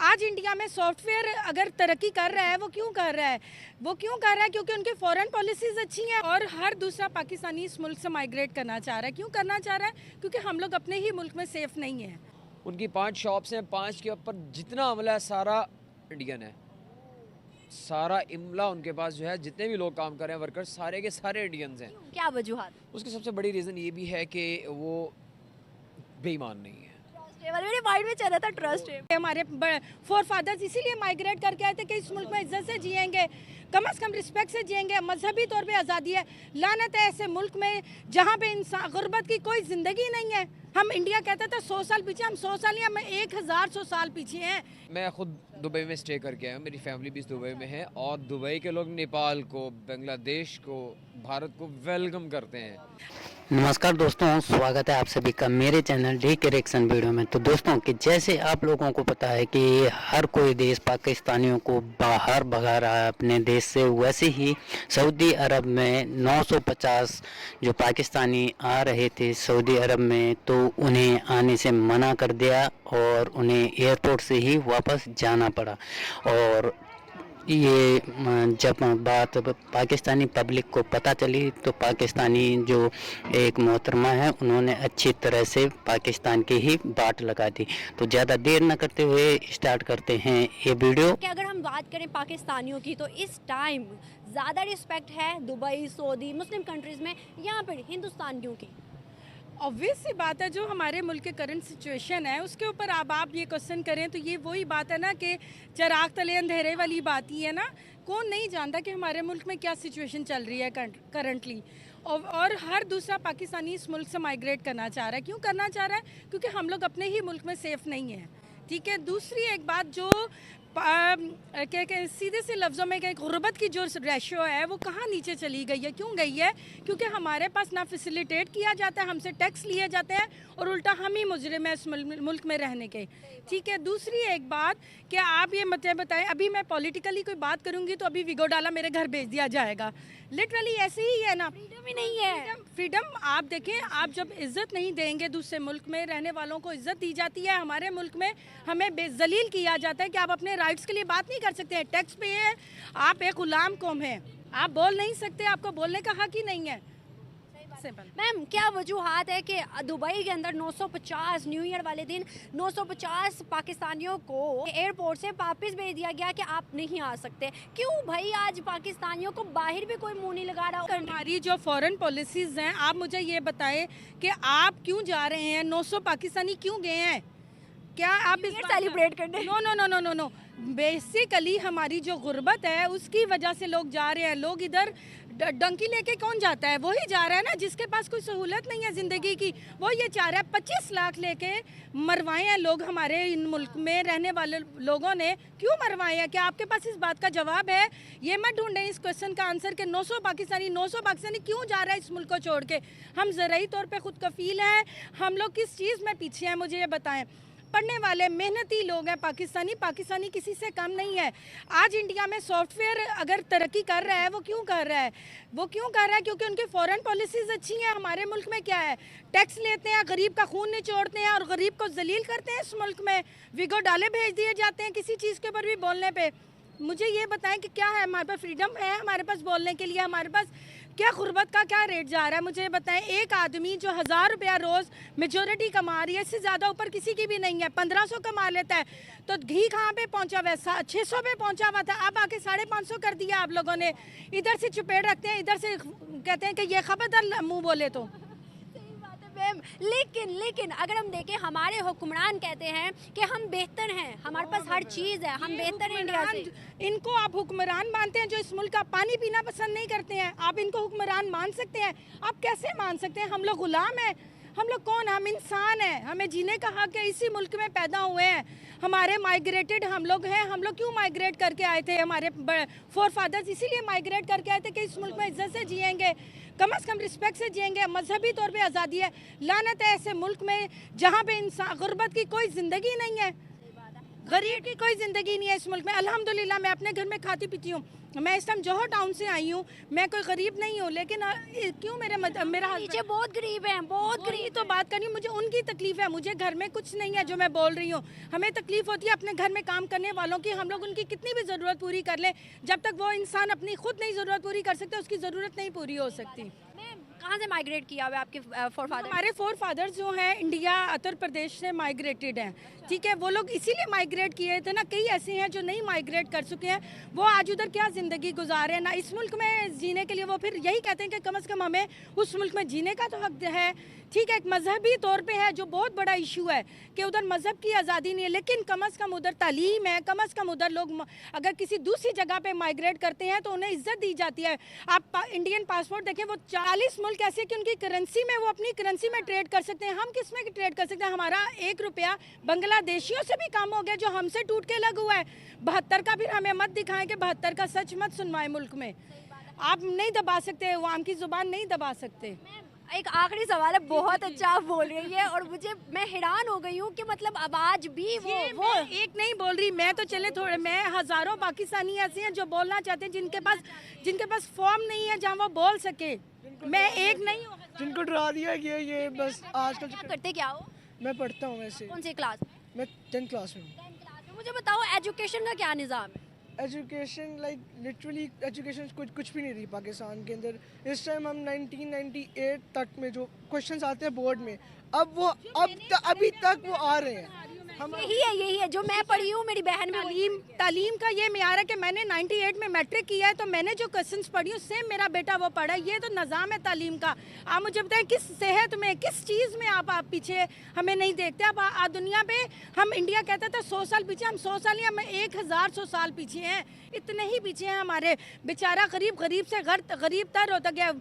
आज इंडिया में सॉफ्टवेयर अगर तरक्की कर रहा है, वो क्यों कर रहा है? वो क्यों कर रहा है? क्योंकि उनकी फॉरेन पॉलिसीज़ अच्छी हैं और हर दूसरा पाकिस्तानी इस मुल्क से माइग्रेट करना चाह रहा है। क्यों करना चाह रहा है? क्योंकि हम लोग अपने ही मुल्क में सेफ नहीं हैं। उनकी 5 शॉप्स हैं, 5 के ऊपर जितना अमला है सारा इंडियन है। सारा इमला उनके पास जो है, जितने भी लोग काम कर रहे हैं वर्कर्स सारे के सारे इंडियंस हैं। क्या वजूहात? उसकी सबसे बड़ी रीज़न ये भी है कि वो बेईमान नहीं है। मेरे माइंड में चल रहा था ट्रस्ट है। हमारे फोर फादर्स इसीलिए माइग्रेट करके आए थे कि इस मुल्क में इज्जत से जिएंगे, कम से कम रिस्पेक्ट से जिएंगे। मजहबी तौर पे आज़ादी है। लानत है ऐसे मुल्क में जहाँ पे इंसान गुर्बत की कोई ज़िंदगी नहीं है। हम इंडिया कहते थे 100 साल पीछे, हम 100 साल या 1100 साल पीछे हैं। मैं खुद दुबई में स्टे करके आया हूँ, मेरी फैमिली भी दुबई में है और दुबई के लोग नेपाल को, बांग्लादेश को, भारत को वेलकम करते हैं। नमस्कार दोस्तों, स्वागत है आप सभी का मेरे चैनल डी के रिएक्शन वीडियो में। तो दोस्तों कि जैसे आप लोगों को पता है कि हर कोई देश पाकिस्तानियों को बाहर भगा रहा है अपने देश से, वैसे ही सऊदी अरब में 950 जो पाकिस्तानी आ रहे थे सऊदी अरब में, तो उन्हें आने से मना कर दिया और उन्हें एयरपोर्ट से ही वापस जाना पड़ा। और ये जब बात पाकिस्तानी पब्लिक को पता चली तो पाकिस्तानी जो एक मोहतरमा है उन्होंने अच्छी तरह से पाकिस्तान की ही बाट लगा दी। तो ज़्यादा देर न करते हुए स्टार्ट करते हैं ये वीडियो। कि अगर हम बात करें पाकिस्तानियों की तो इस टाइम ज़्यादा रिस्पेक्ट है दुबई, सऊदी, मुस्लिम कंट्रीज़ में, यहाँ पर हिंदुस्तानियों की। ऑब्वियस सी बात है, जो हमारे मुल्क के करंट सिचुएशन है उसके ऊपर अब आप ये क्वेश्चन करें तो ये वही बात है ना कि चिराग तले अंधेरे वाली बात ही है ना। कौन नहीं जानता कि हमारे मुल्क में क्या सिचुएशन चल रही है करंटली। और हर दूसरा पाकिस्तानी इस मुल्क से माइग्रेट करना चाह रहा है। क्यों करना चाह रहा है? क्योंकि हम लोग अपने ही मुल्क में सेफ नहीं हैं। ठीक है। दूसरी एक बात जो सीधे से लफ्ज़ों में कि गुर्बत की जो रेशो है वो कहाँ नीचे चली गई है? क्यों गई है? क्योंकि हमारे पास ना फैसिलिटेट किया जाता है, हमसे टैक्स लिए जाते हैं और उल्टा हम ही मुजरिम है इस मुल्क में रहने के। ठीक है। दूसरी एक बात कि आप ये मुझे बताएं, अभी मैं पॉलिटिकली कोई बात करूंगी तो अभी विगो डाला मेरे घर भेज दिया जाएगा। लिटरली ऐसे ही है ना। फ्रीडम ही नहीं है। फ्रीडम आप देखें, आप जब इज्जत नहीं देंगे, दूसरे मुल्क में रहने वालों को इज्जत दी जाती है। हमारे मुल्क में हमें बेजलील किया जाता है कि आप अपने राइट्स के लिए बात नहीं कर सकते हैं। टैक्स पे है, आप एक गुलाम कौम है, आप बोल नहीं सकते, आपको बोलने का हक ही नहीं है। मैम, क्या वजूहात है कि दुबई के अंदर 950 न्यू ईयर वाले दिन 950 पाकिस्तानियों को एयरपोर्ट से वापस भेज दिया गया कि आप नहीं आ सकते? क्यों भाई आज पाकिस्तानियों को बाहर भी कोई मुंह नहीं लगा रहा? हमारी जो फॉरेन पॉलिसीज़ हैं, आप मुझे ये बताएं कि आप क्यों जा रहे हैं? 900 पाकिस्तानी क्यों गए हैं? क्या आप इस सेलिब्रेट करने? No no no no no no. Basically हमारी जो गुर्बत है उसकी वजह से लोग जा रहे हैं। लोग इधर डंकी लेके कौन जाता है? वही जा रहा है ना जिसके पास कोई सहूलत नहीं है ज़िंदगी की। वो ये चाह रहा है 25 लाख लेके मरवाए हैं लोग। हमारे इन मुल्क में रहने वाले लोगों ने क्यों मरवाए हैं? क्या आपके पास इस बात का जवाब है? ये मत ढूंढें इस क्वेश्चन का आंसर कि 900 पाकिस्तानी क्यों जा रहा है इस मुल्क को छोड़ के। हम ज़राई तौर पर खुद कफील हैं। हम लोग किस चीज़ में पीछे हैं मुझे ये बताएं। पढ़ने वाले मेहनती लोग हैं पाकिस्तानी किसी से कम नहीं है। आज इंडिया में सॉफ्टवेयर अगर तरक्की कर रहा है, वो क्यों कर रहा है? वो क्यों कर रहा है? क्योंकि उनकी फॉरेन पॉलिसीज़ अच्छी हैं। हमारे मुल्क में क्या है? टैक्स लेते हैं, गरीब का खून निचोड़ते हैं और गरीब को जलील करते हैं। इस मुल्क में विगो डाले भेज दिए जाते हैं किसी चीज़ के ऊपर भी बोलने पे। मुझे ये बताएं कि क्या है हमारे पास? फ्रीडम है हमारे पास बोलने के लिए? हमारे पास क्या गुर्बत का क्या रेट जा रहा है? मुझे बताएं। एक आदमी जो 1000 रुपया रोज़ मेजोरिटी कमा रही है, इससे ज़्यादा ऊपर किसी की भी नहीं है, 1500 कमा लेता है, तो घी कहाँ पे पहुँचा हुआ है? 600 पे पहुँचा हुआ था, अब आके 550 कर दिया आप लोगों ने। इधर से चुपेड़ रखते हैं, इधर से कहते हैं कि ये खबरदार मुँह बोले तो। लेकिन अगर हम देखें, हमारे हुक्मरान कहते हैं कि हम बेहतर हैं, हमारे पास हर चीज़ है, हम बेहतर हैं इंडिया से। इनको आप हुक्मरान मानते हैं जो इस मुल्क का पानी पीना पसंद नहीं करते हैं? आप इनको हुक्मरान मान सकते हैं? आप कैसे मान सकते हैं? हम लोग गुलाम हैं। हम लोग कौन? हम इंसान हैं, हमें जीने का हक है। इसी मुल्क में पैदा हुए हैं, हमारे माइग्रेटेड हम लोग हैं। हम लोग क्यों माइग्रेट करके आए थे? हमारे फोर फादर्स इसीलिए माइग्रेट करके आए थे कि इस मुल्क में इज्जत से जिएंगे, कम से कम रिस्पेक्ट से जिएंगे। मजहबी तौर पे आज़ादी है। लानत है ऐसे मुल्क में जहाँ पे इंसान गुर्बत की कोई ज़िंदगी नहीं है। गरीब की कोई ज़िंदगी नहीं है इस मुल्क में। अल्हम्दुलिल्लाह मैं अपने घर में खाती पीती हूँ। मैं इस टाइम जौहर टाउन से आई हूँ, मैं कोई गरीब नहीं हूँ, लेकिन क्यों मेरा नीचे हस्बैंड बहुत गरीब हैं, बहुत गरीब गरीब। तो बात करनी, मुझे उनकी तकलीफ है, मुझे घर में कुछ नहीं है जो मैं बोल रही हूँ। हमें तकलीफ होती है अपने घर में काम करने वालों की, हम लोग उनकी कितनी भी ज़रूरत पूरी कर लें, जब तक वो इंसान अपनी खुद नहीं ज़रूरत पूरी कर सकते उसकी ज़रूरत नहीं पूरी हो सकती। मैम कहाँ से माइग्रेट किया हुआ है आपके फोरफादर? हमारे फोर फादर्स जो हैं इंडिया उत्तर प्रदेश से माइग्रेटेड हैं, ठीक है। वो लोग इसीलिए माइग्रेट किए थे ना, कई ऐसे हैं जो नहीं माइग्रेट कर चुके हैं, वो आज उधर क्या ज़िंदगी गुजार रहे हैं ना इस मुल्क में जीने के लिए। वो फिर यही कहते हैं कि कम से कम हमें उस मुल्क में जीने का तो हक है, ठीक है। एक मजहबी तौर पे है जो बहुत बड़ा इशू है कि उधर मजहब की आज़ादी नहीं है, लेकिन कम से कम उधर तालीम है, कम से कम उधर लोग अगर किसी दूसरी जगह पे माइग्रेट करते हैं तो उन्हें इज्जत दी जाती है। आप इंडियन पासपोर्ट देखें, वो 40 मुल्क ऐसे कि उनकी करेंसी में वो अपनी करेंसी में ट्रेड कर सकते हैं, हम किस में ट्रेड कर सकते हैं? हमारा 1 रुपया बांग्लादेशियों से भी कम हो गया जो हमसे टूट के लग हुआ है। 72 का फिर हमें मत दिखाएं कि 72 का सच मत सुनवाएं मुल्क में। आप नहीं दबा सकते, आवाम की जुबान नहीं दबा सकते। एक आखिरी सवाल है, बहुत अच्छा आप बोल रही है और मैं हैरान हो गई हूँ कि मतलब अब आज भी वो मैं एक नहीं बोल रही, मैं तो चले थोड़े, मैं हजारों पाकिस्तानी ऐसे हैं जो बोलना चाहते हैं, जिनके पास फॉर्म नहीं है जहाँ वो बोल सके। मैं एक नहीं हूँ, जिनको डरा दिया गया ये बस आजकल आप करते क्या हो? मैं पढ़ता हूँ वैसे कौन सी क्लास? मैं 10th क्लास में हूँ। 10th क्लास में। मुझे बताओ एजुकेशन का क्या निज़ाम है? एजुकेशन लाइक लिटरली एजुकेशन कुछ भी नहीं रही पाकिस्तान के अंदर। इस टाइम हम 1998 तक में जो क्वेश्चंस आते हैं बोर्ड में, अब वो अभी तक वो आ रहे हैं। हम यही है जो मैं पढ़ी हूँ, मेरी बहन भी तालीम का ये मेयार है कि मैंने 98 में मैट्रिक किया है, तो मैंने जो क्वेश्चंस पढ़ी हूँ सेम मेरा बेटा वो पढ़ा है। ये तो निज़ाम है तालीम का। आप मुझे बताएं किस सेहत में, किस चीज़ में आप पीछे हमें नहीं देखते। अब दुनिया पे हम इंडिया कहता था 100 साल पीछे, हम 100 साल या 1100 साल पीछे हैं, इतने ही पीछे हैं हमारे। बेचारा गरीब से गरीब तर होता गया।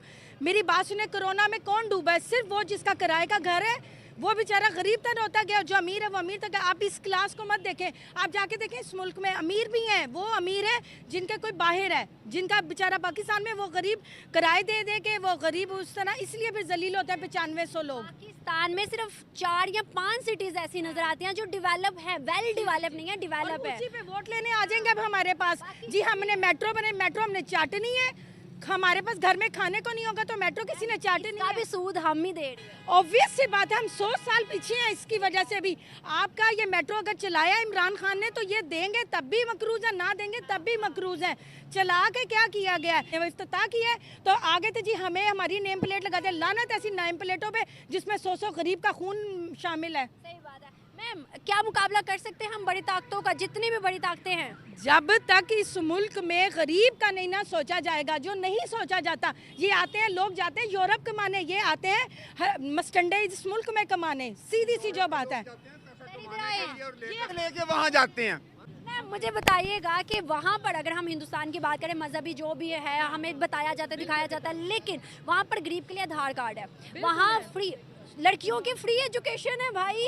मेरी बात सुने, कोरोना में कौन डूबा है? सिर्फ वो जिसका किराए का घर है, वो बेचारा गरीब तर होता गया। जो अमीर है वो अमीर तक। आप इस क्लास को मत देखें, आप जाके देखें इस मुल्क में अमीर भी हैं, वो अमीर है जिनके कोई बाहर है, जिनका बेचारा पाकिस्तान में वो गरीब किराए दे के वो गरीब उस तरह इसलिए फिर जलील होता है 9500 लोग। पाकिस्तान में सिर्फ 4 या 5 सिटीज ऐसी नजर आती हैं जो डेवलप है, वेल डेवलप नहीं है, डेवलप है। उसी पे वोट लेने आ जाएंगे अब हमारे पास। जी हमने मेट्रो बने, मेट्रो हमने चाटनी है, हमारे पास घर में खाने को नहीं होगा तो मेट्रो किसी ने चाटनी है। भी सूद हम ही दे रहे हैं। ऑब्वियस सी बात है, हम 100 साल पीछे हैं इसकी वजह से भी। आपका ये मेट्रो अगर चलाया इमरान खान ने तो ये देंगे तब भी मकरूज है, ना देंगे तब भी मकरूज है। चला के क्या किया गया है? इफ्तिताह किया है तो आगे थे जी हमें हमारी नेम प्लेट लगा दे। लानत ऐसी नेम प्लेटों पे जिसमें 100 गरीब का खून शामिल है। सही बात है। मैम क्या मुकाबला कर सकते हैं हम बड़ी ताकतों का, जितनी भी बड़ी ताकतें हैं? जब तक इस मुल्क में गरीब का नहीं ना सोचा जाएगा, जो नहीं सोचा जाता। ये आते हैं लोग, जाते हैं यूरोप कमाने, ये आते हैं मस्टंडे इस मुल्क में कमाने, सीधी सी जो बात है। लेके वहाँ जाते हैं। मैम मुझे बताइएगा कि वहाँ पर अगर हम हिंदुस्तान की बात करें, मजहबी जो भी है हमें बताया जाता है, दिखाया जाता है, लेकिन वहाँ पर गरीब के लिए आधार कार्ड है, वहाँ फ्री लड़कियों की फ्री एजुकेशन है भाई,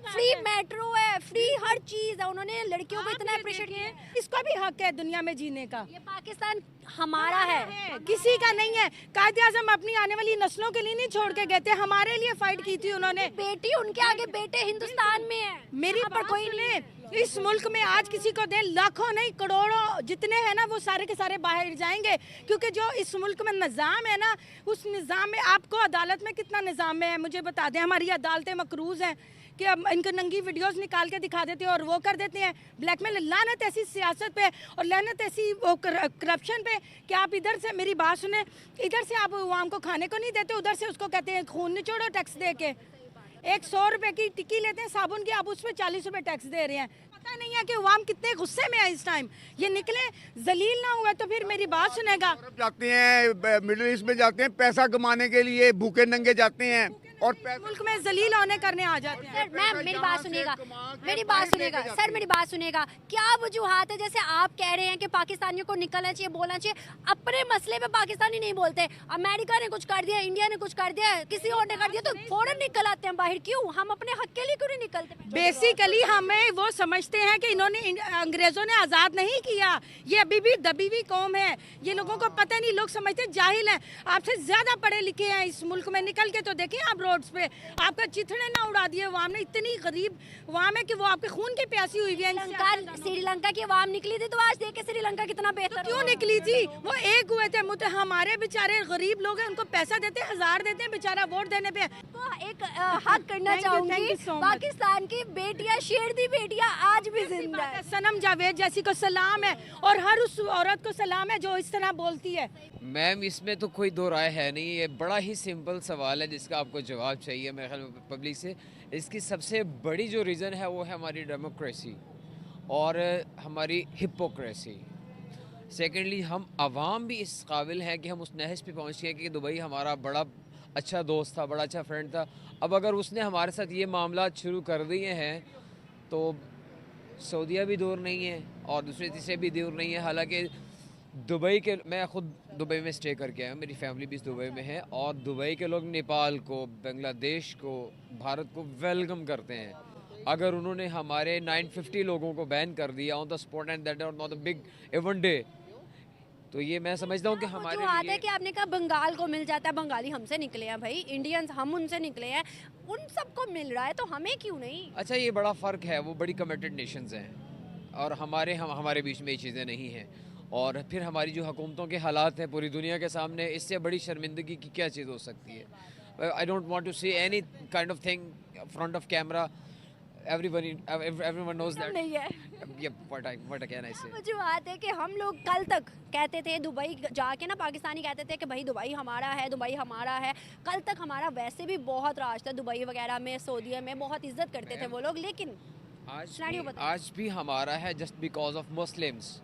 फ्री मेट्रो है, फ्री हर चीज है। उन्होंने लड़कियों को इतना अप्रिशिएट किया। इसका भी हक है दुनिया में जीने का। ये पाकिस्तान हमारा है, किसी का नहीं है। कायदे आज़म अपनी आने वाली नस्लों के लिए नहीं छोड़ के गए थे, हमारे लिए फाइट की थी उन्होंने। बेटी उनके आगे बेटे हिंदुस्तान में है। मेरी पर कोई नहीं, इस मुल्क में आज किसी को दे, लाखों नहीं करोड़ों जितने हैं ना वो सारे के सारे बाहर जाएंगे, क्योंकि जो इस मुल्क में निज़ाम है ना, उस निज़ाम में आपको अदालत में कितना निज़ाम है मुझे बता दें। हमारी अदालतें मकरूज़ हैं कि अब इनको नंगी वीडियोस निकाल के दिखा देते हैं और वो कर देते हैं ब्लैकमेल। लानत ऐसी सियासत पे और लानत ऐसी वो करप्शन पे कि आप इधर से, मेरी बात सुने, इधर से आप आवाम को खाने को नहीं देते, उधर से उसको कहते हैं खून निचोड़ो टैक्स दे के। 100 रुपए की टिक्की लेते हैं साबुन की, आप उस पर 40 रुपए टैक्स दे रहे हैं। पता नहीं है कि आवाम कितने गुस्से में है इस टाइम। ये निकले जलील ना हुआ तो फिर मेरी बात सुनेगा। जाते हैं मिडिल ईस्ट में, जाते हैं पैसा कमाने के लिए, भूखे नंगे जाते हैं और मुल्क में जलील होने करने आ जाते हैं। सर मैम मेरी बात सुनिएगा, मेरी बात सुनिएगा सर, मेरी बात सुनिएगा। क्या वजूहात है, जैसे आप कह रहे हैं कि पाकिस्तानियों को निकलना चाहिए, बोलना चाहिए, अपने मसले पे पाकिस्तानी नहीं बोलते। अमेरिका ने कुछ कर दिया, इंडिया ने कुछ कर दिया, किसी और ने कर दिया तो फौरन निकल आते हैं बाहर। क्यों हम अपने हक के लिए क्यों नहीं निकलते? बेसिकली हमें वो समझते हैं कि इन्होंने अंग्रेजों ने आज़ाद नहीं किया, ये अभी भी दबी हुई कौम है। ये लोगों को पता नहीं, लोग समझते जाहिल हैं। आपसे ज़्यादा पढ़े लिखे हैं इस मुल्क में, निकल के तो देखें आप रोड्स पे, आपका चिथड़े ना उड़ा दिए वहाँ में। इतनी गरीब वहाँ में कि वो आपके खून की प्यासी हुई हुई है। श्रीलंका की आवाम निकली थी, तो आज देख के श्रीलंका कितना बेहतर क्यों निकली थी? वो एक हुए थे। मुझे हमारे बेचारे गरीब लोग हैं, उनको पैसा देते हैं, 1000 देते हैं बेचारा वोट देने पे। तो एक हक करना चाहूंगी, पाकिस्तान की बेटियां, शेर दी बेटियां आज भी जिंदा है। सनम जावेद जैसी को सलाम है, और हर उस औरत को सलाम है जो इस तरह बोलती है। मैम इसमें तो कोई दो राय है नहीं, ये बड़ा ही सिंपल सवाल है जिसका आपको जवाब चाहिए मेरे ख्याल में पब्लिक से। इसकी सबसे बड़ी जो रीज़न है वो है हमारी डेमोक्रेसी और हमारी हिपोक्रेसी। सेकेंडली हम आवाम भी इस काबिल हैं कि हम उस नहज पे पहुँच गए कि दुबई हमारा बड़ा अच्छा दोस्त था, बड़ा अच्छा फ्रेंड था। अब अगर उसने हमारे साथ ये मामला शुरू कर दिए हैं तो सऊदीया भी दूर नहीं है और दूसरे तीसरे भी दूर नहीं है। हालांकि दुबई के, मैं ख़ुद दुबई में स्टे करके आया, मेरी फैमिली भी दुबई में है, और दुबई के लोग नेपाल को, बांग्लादेश को, भारत को वेलकम करते हैं। अगर उन्होंने हमारे 950 लोगों को बैन कर दिया on the spot and that are not a big even day, तो ये मैं समझता हूँ कि हमारे जो आते हैं कि आपने कहा बंगाल को मिल जाता है, बंगाली हमसे निकले हैं भाई, इंडियंस हम उनसे निकले हैं, उन सबको मिल रहा है तो हमें क्यों नहीं? अच्छा, ये बड़ा फ़र्क है, वो बड़ी कमिटेड नेशंस हैं और हमारे बीच में ये चीज़ें नहीं हैं। और फिर हमारी जो हुकूमतों के हालात हैं पूरी दुनिया के सामने, इससे बड़ी शर्मिंदगी की क्या चीज़ हो सकती है? आई डोंट वांट टू से any kind of thing front of camera. everyone knows that नहीं है। yeah, what can I say? वजूहत है कि हम लोग कल तक कहते थे दुबई जाके ना, पाकिस्तानी कहते थे कि भाई दुबई हमारा है, दुबई हमारा है। कल तक हमारा वैसे भी बहुत राज था दुबई वगैरह में, सऊदीया में बहुत इज्जत करते थे वो लोग, लेकिन आज भी हमारा है जस्ट बिकॉज ऑफ मुस्लिम्स।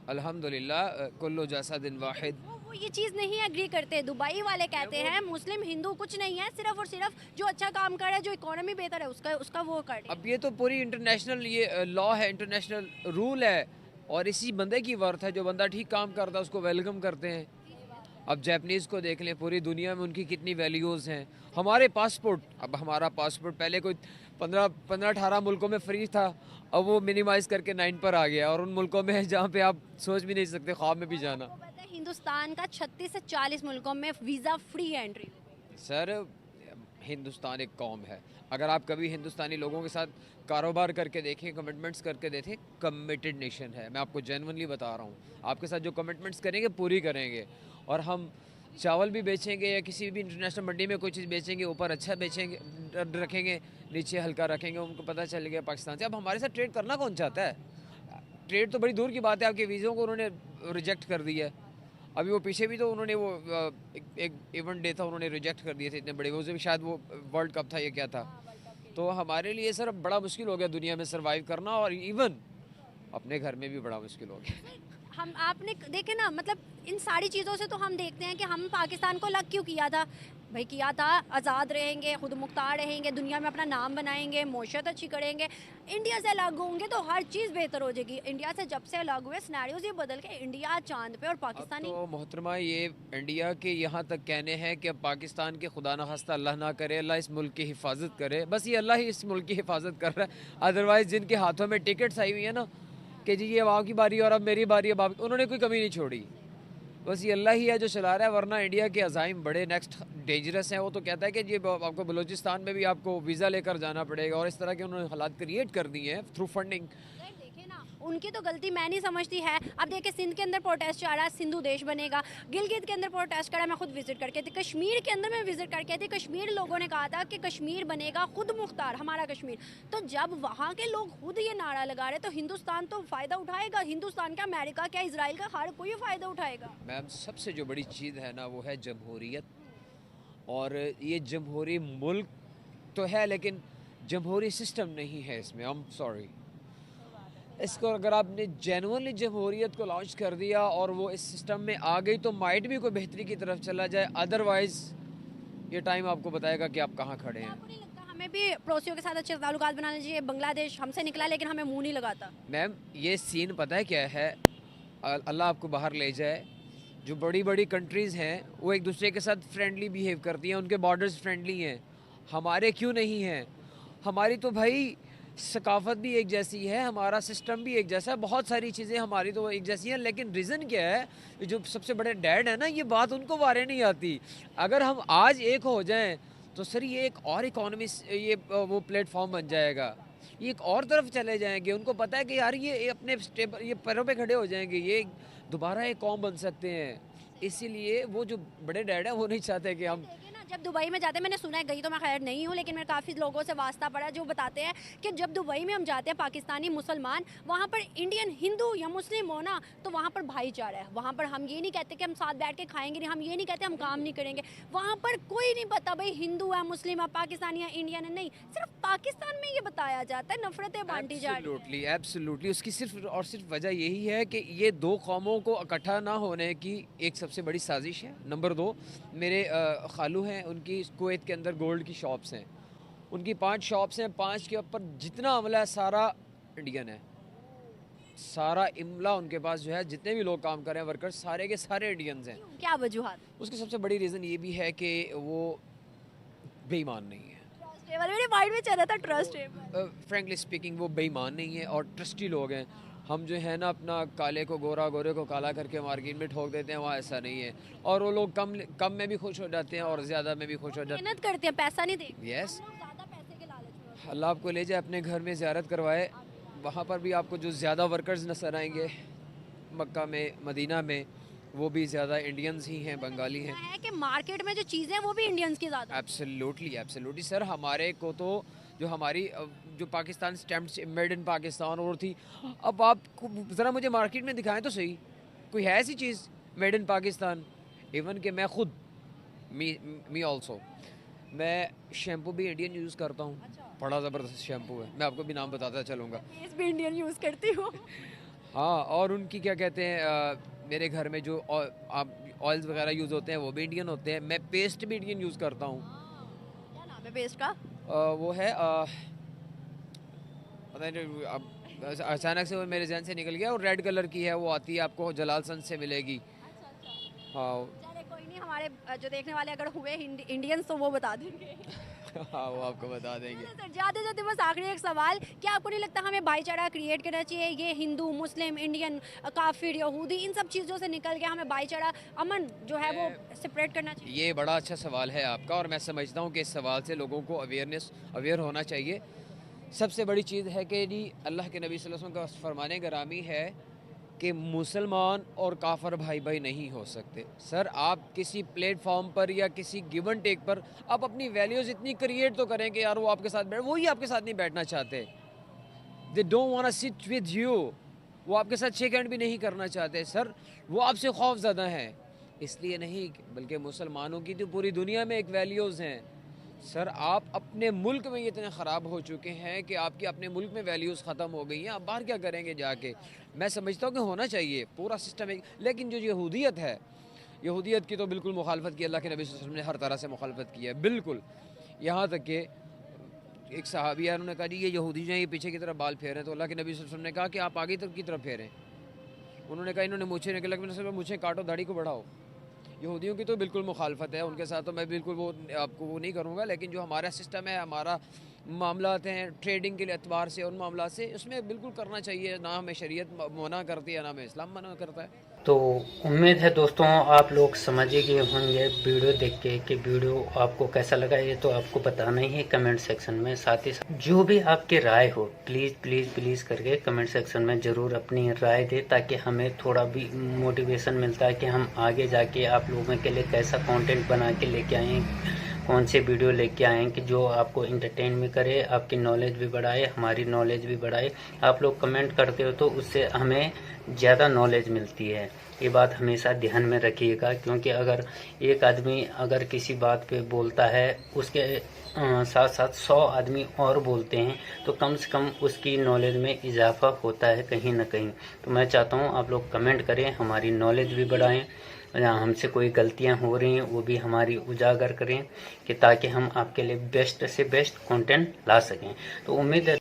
अल्हम्दुलिल्लाह, कुल्लु जैसा दिन वाहिद। वो ये चीज़ नहीं एग्री करते। दुबई वाले कहते हैं मुस्लिम हिंदू कुछ नहीं है, सिर्फ और सिर्फ जो अच्छा काम कर रहा है, जो इकोनॉमी बेहतर है उसका वो कर रहे हैं। अब ये तो पूरी इंटरनेशनल ये लॉ है, इंटरनेशनल रूल है, और इसी बंदे की वर्थ है। जो बंदा ठीक काम करता है उसको वेलकम करते हैं। अब जैपनीज़ को देख लें, पूरी दुनिया में उनकी कितनी वैल्यूज़ हैं। हमारे पासपोर्ट, अब हमारा पासपोर्ट पहले कोई 15-18 मुल्कों में फ्री था, अब वो मिनिमाइज़ करके 9 पर आ गया, और उन मुल्कों में जहाँ पे आप सोच भी नहीं सकते ख्वाब में भी जाना। हिंदुस्तान का 36 से 40 मुल्कों में वीज़ा फ्री है एंट्री। सर, हिंदुस्तान एक कौम है। अगर आप कभी हिंदुस्तानी लोगों के साथ कारोबार करके देखें, कमिटमेंट्स करके देखें, कमिटेड नेशन है। मैं आपको जेन्युइनली बता रहा हूँ, आपके साथ जो कमिटमेंट्स करेंगे पूरी करेंगे। और हम चावल भी बेचेंगे या किसी भी इंटरनेशनल मंडी में कोई चीज़ बेचेंगे, ऊपर अच्छा बेचेंगे रखेंगे, नीचे हल्का रखेंगे। उनको पता चल गया पाकिस्तान से। अब हमारे साथ ट्रेड करना कौन चाहता है? ट्रेड तो बड़ी दूर की बात है, आपके वीज़ों को उन्होंने रिजेक्ट कर दिया है। अभी वो पीछे भी तो उन्होंने वो एक इवेंट डे था, उन्होंने रिजेक्ट कर दिए थे इतने बड़े, वो भी शायद वो वर्ल्ड कप था, ये क्या था। तो हमारे लिए सर बड़ा मुश्किल हो गया दुनिया में सर्वाइव करना, और इवन अपने घर में भी बड़ा मुश्किल हो गया। हम आपने देखे ना, मतलब इन सारी चीज़ों से तो हम देखते हैं कि हम पाकिस्तान को अलग क्यों किया था भाई? किया था आज़ाद रहेंगे, खुद मुख्तार रहेंगे, दुनिया में अपना नाम बनाएंगे, मौशत अच्छी करेंगे। इंडिया से अलग होंगे तो हर चीज़ बेहतर हो जाएगी। इंडिया से जब से अलग हुए सिनेरियोज ये बदल के इंडिया चांद पे और पाकिस्तान। तो मोहतरमा, ये इंडिया के यहाँ तक कहने हैं कि अब पाकिस्तान के खुदा न खास्ता अल्लाह ना करे, अल्लाह इस मुल्क की हिफाजत करे। बस ये अल्लाह ही इस मुल्क की हिफाजत कर रहा है। अदरवाइज़ जिनके हाथों में टिकट्स आई हुई है ना कि जी ये अब आपकी बारी और अब मेरी बारी, अब उन्होंने कोई कमी नहीं छोड़ी। बस ये अल्लाह ही है जो चला रहा है, वरना इंडिया के अज़ाइम बड़े नेक्स्ट डेंजरस हैं। वो तो कहता है कि ये आपको बलूचिस्तान में भी आपको वीज़ा लेकर जाना पड़ेगा, और इस तरह के उन्होंने हालात क्रिएट कर दिए हैं थ्रू फंडिंग। उनकी तो गलती मैं नहीं समझती है। अब देखिए सिंध के अंदर प्रोटेस्ट आ रहा है, सिंधु देश बनेगा। गिलगित के अंदर प्रोटेस्ट करा, मैं खुद विजिट करके थी। कश्मीर के अंदर मैं विजिट करके थी। कश्मीर लोगों ने कहा था कि कश्मीर बनेगा खुद मुख्तार, हमारा कश्मीर। तो जब वहाँ के लोग खुद ये नारा लगा रहे तो हिंदुस्तान तो फ़ायदा उठाएगा। हिंदुस्तान का, अमेरिका क्या, इसराइल का, हर कोई फ़ायदा उठाएगा। मैम, सबसे जो बड़ी चीज़ है ना वो है जमहूरियत। और ये जमहूरी मुल्क तो है लेकिन जमहूरी सिस्टम नहीं है इसमें। आई एम सॉरी, इसको अगर आपने जेन्युइनली जमहूरियत को लॉन्च कर दिया और वो इस सिस्टम में आ गई तो माइट भी कोई बेहतरी की तरफ चला जाए। अदरवाइज़ ये टाइम आपको बताएगा कि आप कहाँ खड़े हैं। आपको नहीं लगता हमें भी पड़ोसियों के साथ अच्छे ताल्लुकात बनाने चाहिए? बांग्लादेश हमसे निकला लेकिन हमें मुंह नहीं लगाता। मैम, ये सीन पता है क्या है? अल्लाह आपको बाहर ले जाए। जो बड़ी बड़ी कंट्रीज़ हैं वो एक दूसरे के साथ फ्रेंडली बिहेव करती हैं, उनके बॉर्डर्स फ्रेंडली हैं। हमारे क्यों नहीं हैं? हमारी तो भाई सकाफत भी एक जैसी है, हमारा सिस्टम भी एक जैसा है, बहुत सारी चीज़ें हमारी तो एक जैसी हैं। लेकिन रीज़न क्या है? जो सबसे बड़े डैड है ना, ये बात उनको वारे नहीं आती। अगर हम आज एक हो जाएं तो सर ये एक और इकोनॉमी, ये वो प्लेटफॉर्म बन जाएगा, ये एक और तरफ चले जाएंगे। उनको पता है कि यार ये अपने स्टेबल, ये पैरों पे खड़े हो जाएंगे, ये दोबारा एक कौम बन सकते हैं। इसीलिए वो जो बड़े डैड हैं वो नहीं चाहते कि हम देखिए ना, जब दुबई में जाते हैं, मैंने सुना है, गई तो मैं खैर नहीं हूँ, लेकिन मैंने काफ़ी लोगों से वास्ता पड़ा जो बताते हैं कि जब दुबई में हम जाते हैं पाकिस्तानी मुसलमान, वहाँ पर इंडियन हिंदू या मुस्लिम हो ना, तो वहाँ पर भाईचारा है। वहाँ पर हम ये नहीं कहते कि हम साथ बैठ के खाएंगे नहीं, हम ये नहीं कहते हम काम नहीं करेंगे। वहाँ पर कोई नहीं पता भाई हिंदू है, मुस्लिम है, पाकिस्तानी है, इंडियन है, नहीं, सिर्फ पाकिस्तान में ये बताया जाता है, नफरतें बांटी जा रही हैं। एब्सोल्युटली एब्सोल्युटली उसकी सिर्फ और सिर्फ वजह यही है कि ये दो कौमों को इकट्ठा ना होने की एक सबसे बड़ी साजिश है। नंबर 2, मेरे खालू हैं, उनकी कुवैत के अंदर गोल्ड की शॉप्स हैं, उनकी 5 शॉप्स हैं, 5 के ऊपर जितना अमला है सारा इंडियन है, सारा इमला उनके पास जो है, जितने भी लोग काम कर रहे हैं वर्कर्स सारे के सारे इंडियंस हैं। क्या वजूहत? उसकी सबसे बड़ी रीज़न ये भी है कि वो बेईमान नहीं है। मेरे माइंड में चल रहा था ट्रस्ट। फ्रेंकली स्पीकिंग वो बेईमान नहीं है और ट्रस्टी लोग हैं। हम जो है ना अपना काले को गोरा, गोरे को काला करके मार्केट में ठोक देते हैं, वहाँ ऐसा नहीं है। और वो लोग कम में भी खुश हो जाते हैं और ज़्यादा में भी खुश हो जाते हैं। मेहनत करते हैं, पैसा नहीं देते। यस, ज़्यादा पैसे के लालच में होते हैं। अल्लाह आपको ले जाए अपने घर में ज़ियारत करवाए, वहाँ पर भी आपको जो ज़्यादा वर्कर्स नजर आएंगे मक्का में, मदीना में, वो भी ज़्यादा इंडियंस ही हैं, बंगाली हैं। है कि मार्केट में जो चीज़ें हैं वो भी इंडियंस की ज़्यादा। एब्सोल्युटली एब्सोल्युटली सर, हमारे को तो जो हमारी जो Pakistan stamp made in Pakistan और थी, अब आप ज़रा मुझे मार्केट में दिखाएं तो सही, कोई है ऐसी चीज़ मेड इन पाकिस्तान। इवन कि मैं खुद मी ऑल्सो मैं शैम्पू भी इंडियन यूज़ करता हूँ। बड़ा ज़बरदस्त शैम्पू है, मैं आपको भी नाम बताता चलूँगा। फेस भी इंडियन यूज़ करती हूँ। हाँ, और उनकी क्या कहते हैं, मेरे घर में जो ऑयल्स वगैरह यूज़ होते हैं वो भी इंडियन होते हैं। मैं पेस्ट भी इंडियन यूज़ करता हूँ। क्या नाम है पेस्ट का? वो है पता नहीं, अब अचानक से वो मेरे जहन से निकल गया। और रेड कलर की है, वो आती है आपको जलाल सन से मिलेगी। हाँ चले कोई नहीं, हमारे जो देखने वाले अगर हुए इंडियंस तो वो बता देंगे। हाँ, वो आपको बता देंगे। सर जाते जाते बस आखिरी एक सवाल, क्या आपको नहीं लगता हमें भाईचारा क्रिएट करना चाहिए? ये हिंदू, मुस्लिम, इंडियन, काफिर, यहूदी, इन सब चीज़ों से निकल के हमें भाईचारा, अमन जो है वो सेपरेट करना चाहिए। ये बड़ा अच्छा सवाल है आपका और मैं समझता हूँ कि इस सवाल से लोगों को अवेयर होना चाहिए। सबसे बड़ी चीज़ है कि जी अल्लाह के नबी सल्लल्लाहु अलैहि वसल्लम का फरमाने गरामी है कि मुसलमान और काफर भाई भाई नहीं हो सकते। सर आप किसी प्लेटफॉर्म पर या किसी गिवन टेक पर आप अपनी वैल्यूज़ इतनी क्रिएट तो करें कि यार वो आपके साथ बैठ, वही आपके साथ नहीं बैठना चाहते। They don't want to sit with you, वो आपके साथ शेक हैंड भी नहीं करना चाहते। सर वो आपसे खौफज़दा हैं, इसलिए नहीं बल्कि मुसलमानों की तो पूरी दुनिया में एक वैल्यूज़ हैं। सर आप अपने मुल्क में इतने ख़राब हो चुके हैं कि आपकी अपने मुल्क में वैल्यूज़ ख़त्म हो गई हैं, आप बाहर क्या करेंगे जाके? मैं समझता हूँ कि होना चाहिए पूरा सिस्टम एक, लेकिन जो यहूदियत है, यहूदियत की तो बिल्कुल मुखालफत की अल्लाह के नबी सल्लल्लाहु अलैहि वसल्लम ने, हर तरह से मुखालफत की है बिल्कुल। यहाँ तक कि एक सहाबी है, उन्होंने कहा जी ये यहूदी जो हैं ये पीछे की तरफ बाल फेरें, तो अल्लाह के नबी सल्लल्लाहु अलैहि वसल्लम ने कहा कि आप आगे की तरफ फेरें। उन्होंने कहा इन्होंने मूछें निकल, मैंने मूछें काटो, दाढ़ी को बढ़ाओ। यहूदियों की तो बिल्कुल मुखालफत है, उनके साथ तो मैं बिल्कुल वो आपको वो नहीं करूँगा। लेकिन जो हमारा सिस्टम है, हमारा मामलात हैं ट्रेडिंग के लिए एतबार से, उन मामलात से उसमें बिल्कुल करना चाहिए। ना हमें शरीयत मना करती है, ना हमें इस्लाम मना करता है। तो उम्मीद है दोस्तों आप लोग समझ गए होंगे वीडियो देख के कि वीडियो आपको कैसा लगा। ये तो आपको बताना ही है कमेंट सेक्शन में। साथ ही साथ जो भी आपकी राय हो प्लीज़ प्लीज़ प्लीज़ करके कमेंट सेक्शन में ज़रूर अपनी राय दे, ताकि हमें थोड़ा भी मोटिवेशन मिलता है कि हम आगे जाके आप लोगों के लिए कैसा कंटेंट बना के लेके आएँ, कौन से वीडियो लेके आएँ कि जो आपको इंटरटेन भी करे, आपकी नॉलेज भी बढ़ाए, हमारी नॉलेज भी बढ़ाए। आप लोग कमेंट करते हो तो उससे हमें ज़्यादा नॉलेज मिलती है। ये बात हमेशा ध्यान में रखिएगा, क्योंकि अगर एक आदमी अगर किसी बात पे बोलता है, उसके साथ साथ 100 आदमी और बोलते हैं, तो कम से कम उसकी नॉलेज में इजाफा होता है कहीं ना कहीं। तो मैं चाहता हूँ आप लोग कमेंट करें, हमारी नॉलेज भी बढ़ाएं, हमसे कोई गलतियां हो रही हैं वो भी हमारी उजागर करें, कि ताकि हम आपके लिए बेस्ट से बेस्ट कंटेंट ला सकें। तो उम्मीद है